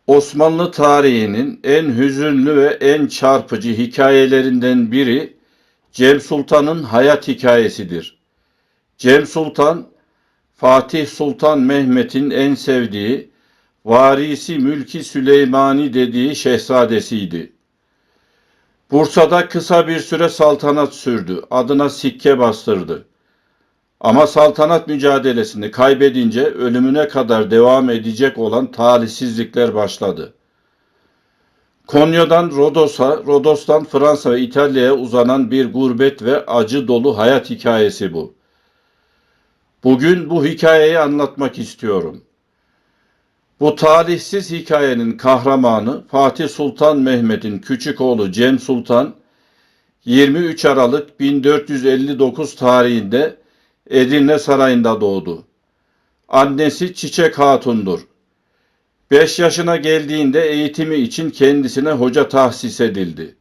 Osmanlı tarihinin en hüzünlü ve en çarpıcı hikayelerinden biri Cem Sultan'ın hayat hikayesidir. Cem Sultan, Fatih Sultan Mehmet'in en sevdiği, varisi Mülki Süleymani dediği şehzadesiydi. Bursa'da kısa bir süre saltanat sürdü, adına sikke bastırdı. Ama saltanat mücadelesini kaybedince ölümüne kadar devam edecek olan talihsizlikler başladı. Konya'dan Rodos'a, Rodos'tan Fransa ve İtalya'ya uzanan bir gurbet ve acı dolu hayat hikayesi bu. Bugün bu hikayeyi anlatmak istiyorum. Bu talihsiz hikayenin kahramanı Fatih Sultan Mehmet'in küçük oğlu Cem Sultan, 23 Aralık 1459 tarihinde Edirne Sarayı'nda doğdu. Annesi Çiçek Hatun'dur. 5 yaşına geldiğinde eğitimi için kendisine hoca tahsis edildi.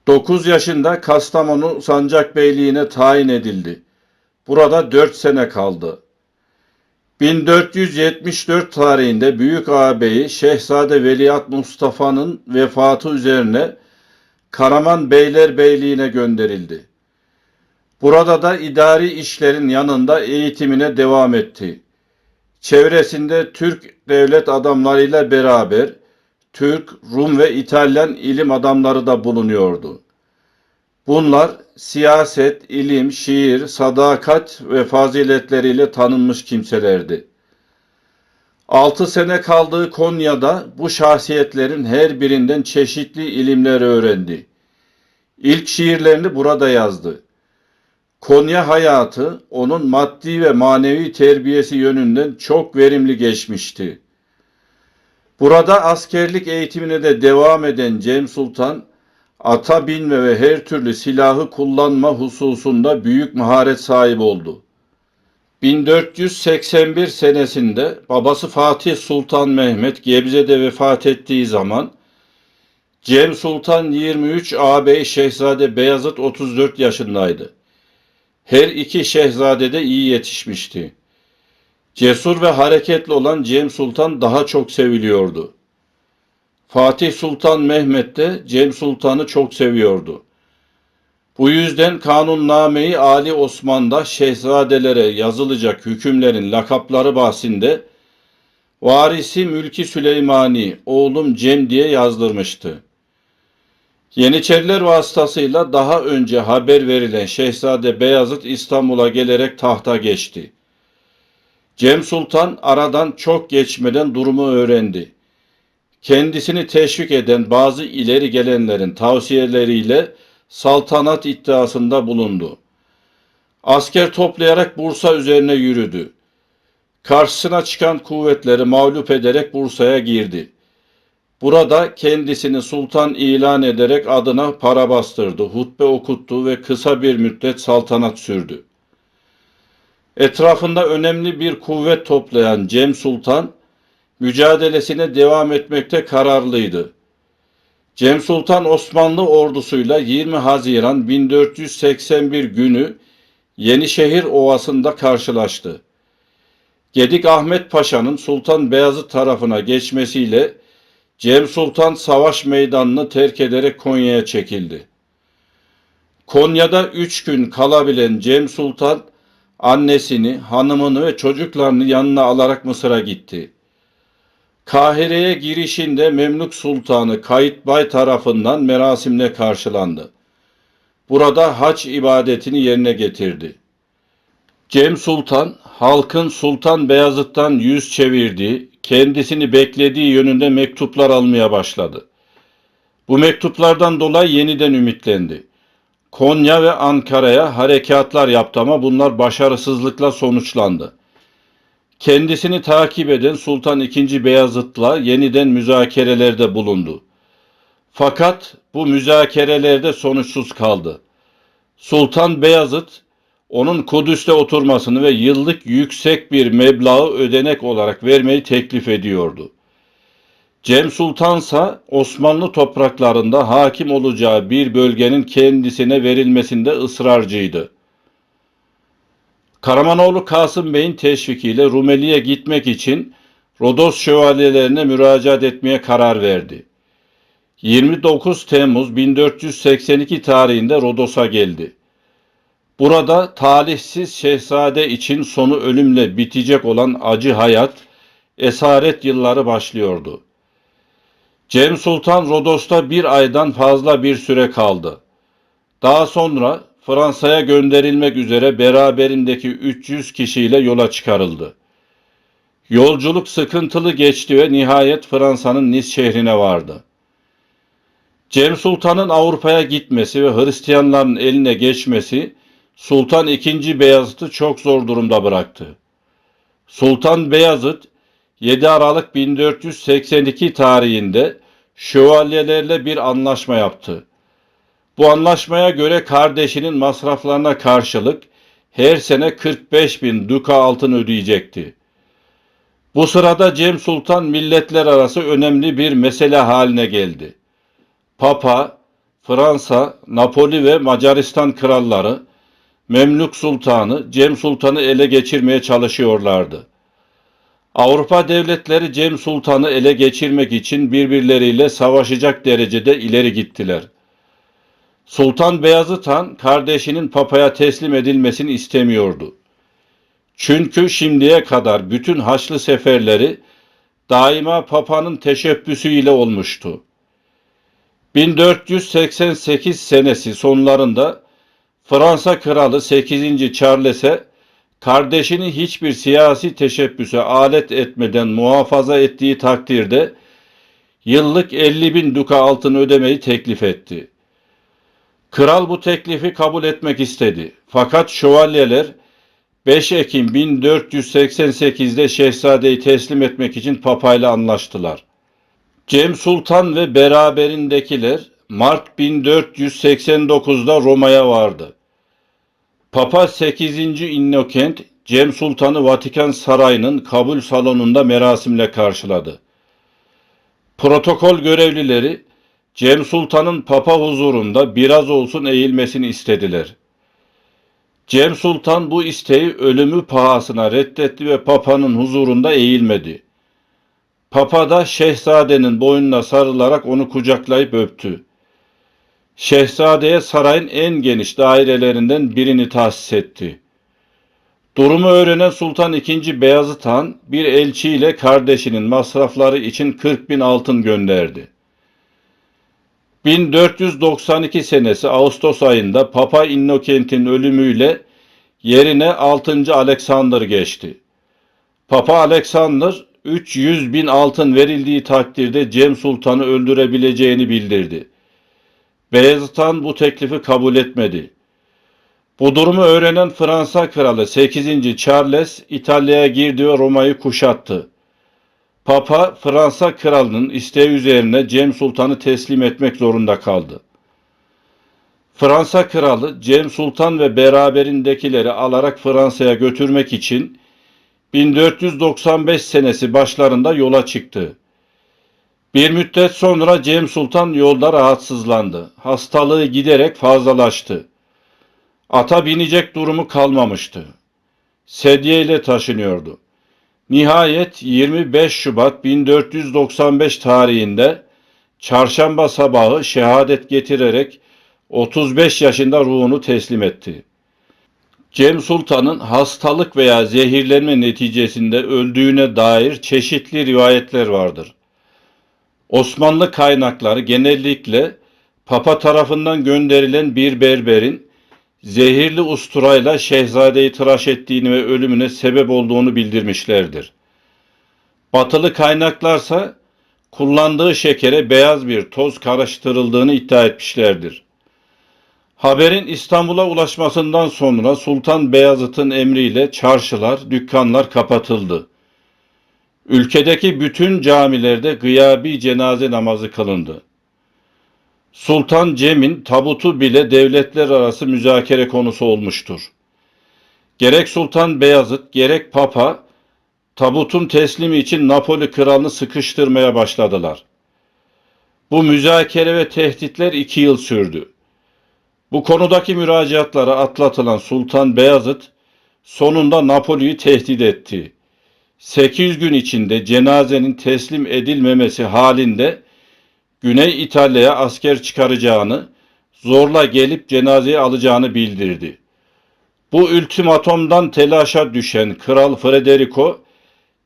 9 yaşında Kastamonu Sancakbeyliğine tayin edildi. Burada 4 sene kaldı. 1474 tarihinde büyük ağabeyi Şehzade Veliaht Mustafa'nın vefatı üzerine Karaman Beylerbeyliğine gönderildi. Burada da idari işlerin yanında eğitimine devam etti. Çevresinde Türk devlet adamlarıyla beraber Türk, Rum ve İtalyan ilim adamları da bulunuyordu. Bunlar siyaset, ilim, şiir, sadakat ve faziletleriyle tanınmış kimselerdi. 6 sene kaldığı Konya'da bu şahsiyetlerin her birinden çeşitli ilimler öğrendi. İlk şiirlerini burada yazdı. Konya hayatı onun maddi ve manevi terbiyesi yönünden çok verimli geçmişti. Burada askerlik eğitimine de devam eden Cem Sultan, ata binme ve her türlü silahı kullanma hususunda büyük maharet sahibi oldu. 1481 senesinde babası Fatih Sultan Mehmet Gebze'de vefat ettiği zaman Cem Sultan 23, ağabey Şehzade Beyazıt 34 yaşındaydı. Her iki şehzade de iyi yetişmişti. Cesur ve hareketli olan Cem Sultan daha çok seviliyordu. Fatih Sultan Mehmet de Cem Sultan'ı çok seviyordu. Bu yüzden Kanunnameyi Ali Osman'da şehzadelere yazılacak hükümlerin lakapları bahsinde varisi Mülki Süleymani, oğlum Cem diye yazdırmıştı. Yeniçeriler vasıtasıyla daha önce haber verilen Şehzade Beyazıt İstanbul'a gelerek tahta geçti. Cem Sultan aradan çok geçmeden durumu öğrendi. Kendisini teşvik eden bazı ileri gelenlerin tavsiyeleriyle saltanat iddiasında bulundu. Asker toplayarak Bursa üzerine yürüdü. Karşısına çıkan kuvvetleri mağlup ederek Bursa'ya girdi. Burada kendisini sultan ilan ederek adına para bastırdı, hutbe okuttu ve kısa bir müddet saltanat sürdü. Etrafında önemli bir kuvvet toplayan Cem Sultan, mücadelesine devam etmekte kararlıydı. Cem Sultan Osmanlı ordusuyla 20 Haziran 1481 günü Yenişehir Ovası'nda karşılaştı. Gedik Ahmet Paşa'nın Sultan Beyazıt tarafına geçmesiyle Cem Sultan savaş meydanını terk ederek Konya'ya çekildi. Konya'da 3 gün kalabilen Cem Sultan, annesini, hanımını ve çocuklarını yanına alarak Mısır'a gitti. Kahire'ye girişinde Memlük Sultanı Kayıtbay tarafından merasimle karşılandı. Burada hac ibadetini yerine getirdi. Cem Sultan, halkın Sultan Beyazıt'tan yüz çevirdiği, kendisini beklediği yönünde mektuplar almaya başladı. Bu mektuplardan dolayı yeniden ümitlendi. Konya ve Ankara'ya harekatlar yaptı ama bunlar başarısızlıkla sonuçlandı. Kendisini takip eden Sultan II. Beyazıt'la yeniden müzakerelerde bulundu. Fakat bu müzakerelerde sonuçsuz kaldı. Sultan Beyazıt, onun Kudüs'te oturmasını ve yıllık yüksek bir meblağı ödenek olarak vermeyi teklif ediyordu. Cem Sultan ise Osmanlı topraklarında hakim olacağı bir bölgenin kendisine verilmesinde ısrarcıydı. Karamanoğlu Kasım Bey'in teşvikiyle Rumeli'ye gitmek için Rodos şövalyelerine müracaat etmeye karar verdi. 29 Temmuz 1482 tarihinde Rodos'a geldi. Burada talihsiz şehzade için sonu ölümle bitecek olan acı hayat, esaret yılları başlıyordu. Cem Sultan Rodos'ta bir aydan fazla bir süre kaldı. Daha sonra Fransa'ya gönderilmek üzere beraberindeki 300 kişiyle yola çıkarıldı. Yolculuk sıkıntılı geçti ve nihayet Fransa'nın Nice şehrine vardı. Cem Sultan'ın Avrupa'ya gitmesi ve Hristiyanların eline geçmesi Sultan II. Beyazıt'ı çok zor durumda bıraktı. Sultan Beyazıt 7 Aralık 1482 tarihinde şövalyelerle bir anlaşma yaptı. Bu anlaşmaya göre kardeşinin masraflarına karşılık her sene 45.000 duka altın ödeyecekti. Bu sırada Cem Sultan milletler arası önemli bir mesele haline geldi. Papa, Fransa, Napoli ve Macaristan kralları, Memlük Sultanı, Cem Sultan'ı ele geçirmeye çalışıyorlardı. Avrupa devletleri Cem Sultan'ı ele geçirmek için birbirleriyle savaşacak derecede ileri gittiler. Sultan Beyazıt Han kardeşinin Papa'ya teslim edilmesini istemiyordu. Çünkü şimdiye kadar bütün Haçlı seferleri daima Papa'nın teşebbüsüyle olmuştu. 1488 senesi sonlarında Fransa Kralı 8. Charles'e kardeşini hiçbir siyasi teşebbüse alet etmeden muhafaza ettiği takdirde yıllık 50.000 duka altın ödemeyi teklif etti. Kral bu teklifi kabul etmek istedi. Fakat şövalyeler 5 Ekim 1488'de şehzadeyi teslim etmek için Papa ile anlaştılar. Cem Sultan ve beraberindekiler Mart 1489'da Roma'ya vardı. Papa 8. Innokent, Cem Sultan'ı Vatikan Sarayı'nın kabul salonunda merasimle karşıladı. Protokol görevlileri Cem Sultan'ın Papa huzurunda biraz olsun eğilmesini istediler. Cem Sultan bu isteği ölümü pahasına reddetti ve Papa'nın huzurunda eğilmedi. Papa da şehzadenin boynuna sarılarak onu kucaklayıp öptü. Şehzadeye sarayın en geniş dairelerinden birini tahsis etti. Durumu öğrenen Sultan II. Beyazıt Han bir elçiyle kardeşinin masrafları için 40.000 altın gönderdi. 1492 senesi Ağustos ayında Papa Innokent'in ölümüyle yerine 6. Alexander geçti. Papa Alexander 300.000 altın verildiği takdirde Cem Sultan'ı öldürebileceğini bildirdi. Beyazıt Han bu teklifi kabul etmedi. Bu durumu öğrenen Fransa Kralı 8. Charles İtalya'ya girdi ve Roma'yı kuşattı. Papa Fransa Kralı'nın isteği üzerine Cem Sultan'ı teslim etmek zorunda kaldı. Fransa Kralı Cem Sultan ve beraberindekileri alarak Fransa'ya götürmek için 1495 senesi başlarında yola çıktı. Bir müddet sonra Cem Sultan yolda rahatsızlandı. Hastalığı giderek fazlalaştı. Ata binecek durumu kalmamıştı. Sedye ile taşınıyordu. Nihayet 25 Şubat 1495 tarihinde çarşamba sabahı şehadet getirerek 35 yaşında ruhunu teslim etti. Cem Sultan'ın hastalık veya zehirlenme neticesinde öldüğüne dair çeşitli rivayetler vardır. Osmanlı kaynakları genellikle Papa tarafından gönderilen bir berberin zehirli usturayla şehzadeyi tıraş ettiğini ve ölümüne sebep olduğunu bildirmişlerdir. Batılı kaynaklarsa kullandığı şekere beyaz bir toz karıştırıldığını iddia etmişlerdir. Haberin İstanbul'a ulaşmasından sonra Sultan Beyazıt'ın emriyle çarşılar, dükkanlar kapatıldı. Ülkedeki bütün camilerde gıyabi cenaze namazı kılındı. Sultan Cem'in tabutu bile devletler arası müzakere konusu olmuştur. Gerek Sultan Beyazıt gerek Papa tabutun teslimi için Napoli kralını sıkıştırmaya başladılar. Bu müzakere ve tehditler 2 yıl sürdü. Bu konudaki müracaatlara atlatılan Sultan Beyazıt sonunda Napoli'yi tehdit etti. 8 gün içinde cenazenin teslim edilmemesi halinde Güney İtalya'ya asker çıkaracağını, zorla gelip cenazeyi alacağını bildirdi. Bu ultimatomdan telaşa düşen Kral Federico,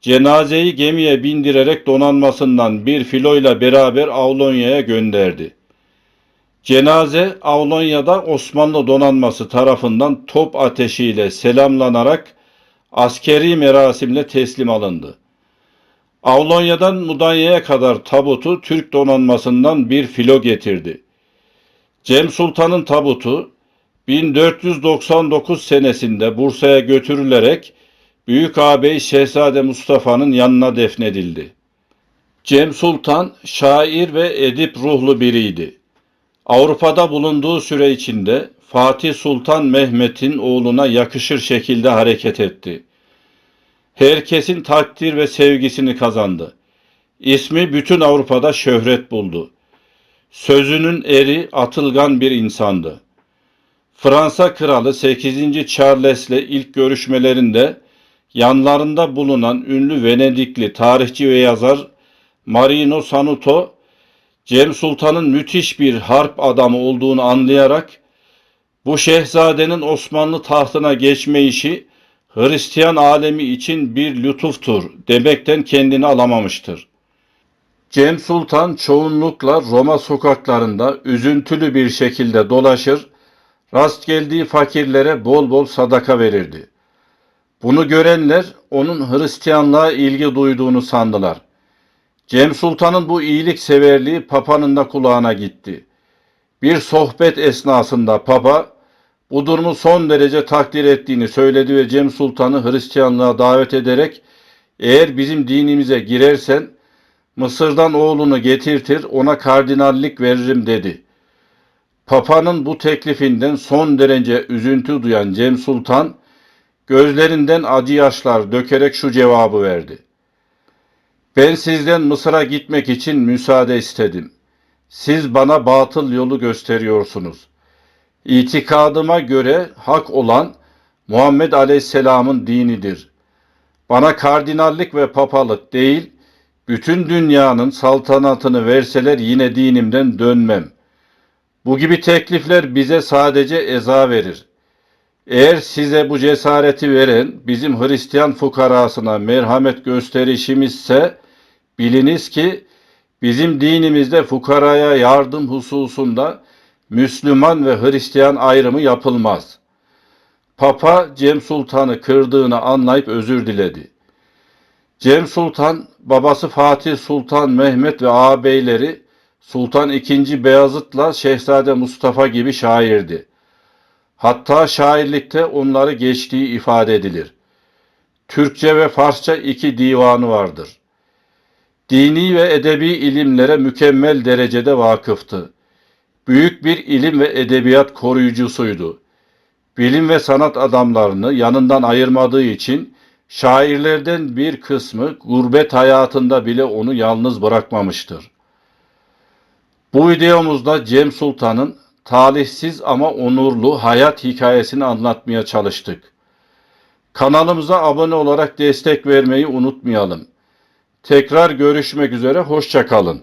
cenazeyi gemiye bindirerek donanmasından bir filoyla beraber Avlonya'ya gönderdi. Cenaze Avlonya'da Osmanlı donanması tarafından top ateşiyle selamlanarak askeri merasimle teslim alındı. Avlonya'dan Mudanya'ya kadar tabutu Türk donanmasından bir filo getirdi. Cem Sultan'ın tabutu 1499 senesinde Bursa'ya götürülerek Büyük ağabey Şehzade Mustafa'nın yanına defnedildi. Cem Sultan şair ve edip ruhlu biriydi. Avrupa'da bulunduğu süre içinde Fatih Sultan Mehmet'in oğluna yakışır şekilde hareket etti. Herkesin takdir ve sevgisini kazandı. İsmi bütün Avrupa'da şöhret buldu. Sözünün eri, atılgan bir insandı. Fransa Kralı 8. Charles'le ilk görüşmelerinde yanlarında bulunan ünlü Venedikli tarihçi ve yazar Marino Sanuto, Cem Sultan'ın müthiş bir harp adamı olduğunu anlayarak bu şehzadenin Osmanlı tahtına geçme işi Hristiyan alemi için bir lütuftur demekten kendini alamamıştır. Cem Sultan çoğunlukla Roma sokaklarında üzüntülü bir şekilde dolaşır, rast geldiği fakirlere bol bol sadaka verirdi. Bunu görenler onun Hristiyanlığa ilgi duyduğunu sandılar. Cem Sultan'ın bu iyilikseverliği Papa'nın da kulağına gitti. Bir sohbet esnasında Papa bu durumu son derece takdir ettiğini söyledi ve Cem Sultan'ı Hristiyanlığa davet ederek eğer bizim dinimize girersen Mısır'dan oğlunu getirtir ona kardinallik veririm dedi. Papa'nın bu teklifinden son derece üzüntü duyan Cem Sultan gözlerinden acı yaşlar dökerek şu cevabı verdi. Ben sizden Mısır'a gitmek için müsaade istedim. Siz bana batıl yolu gösteriyorsunuz. İtikadıma göre hak olan Muhammed Aleyhisselam'ın dinidir. Bana kardinallik ve papalık değil, bütün dünyanın saltanatını verseler yine dinimden dönmem. Bu gibi teklifler bize sadece eza verir. Eğer size bu cesareti veren bizim Hristiyan fukarasına merhamet gösterişimizse biliniz ki bizim dinimizde fukaraya yardım hususunda Müslüman ve Hristiyan ayrımı yapılmaz. Papa Cem Sultan'ı kırdığını anlayıp özür diledi. Cem Sultan, babası Fatih Sultan Mehmet ve ağabeyleri Sultan II. Beyazıt'la Şehzade Mustafa gibi şairdi. Hatta şairlikte onları geçtiği ifade edilir. Türkçe ve Farsça 2 divanı vardır. Dini ve edebi ilimlere mükemmel derecede vakıftı. Büyük bir ilim ve edebiyat koruyucusuydu. Bilim ve sanat adamlarını yanından ayırmadığı için şairlerden bir kısmı gurbet hayatında bile onu yalnız bırakmamıştır. Bu videomuzda Cem Sultan'ın talihsiz ama onurlu hayat hikayesini anlatmaya çalıştık. Kanalımıza abone olarak destek vermeyi unutmayalım. Tekrar görüşmek üzere, hoşça kalın.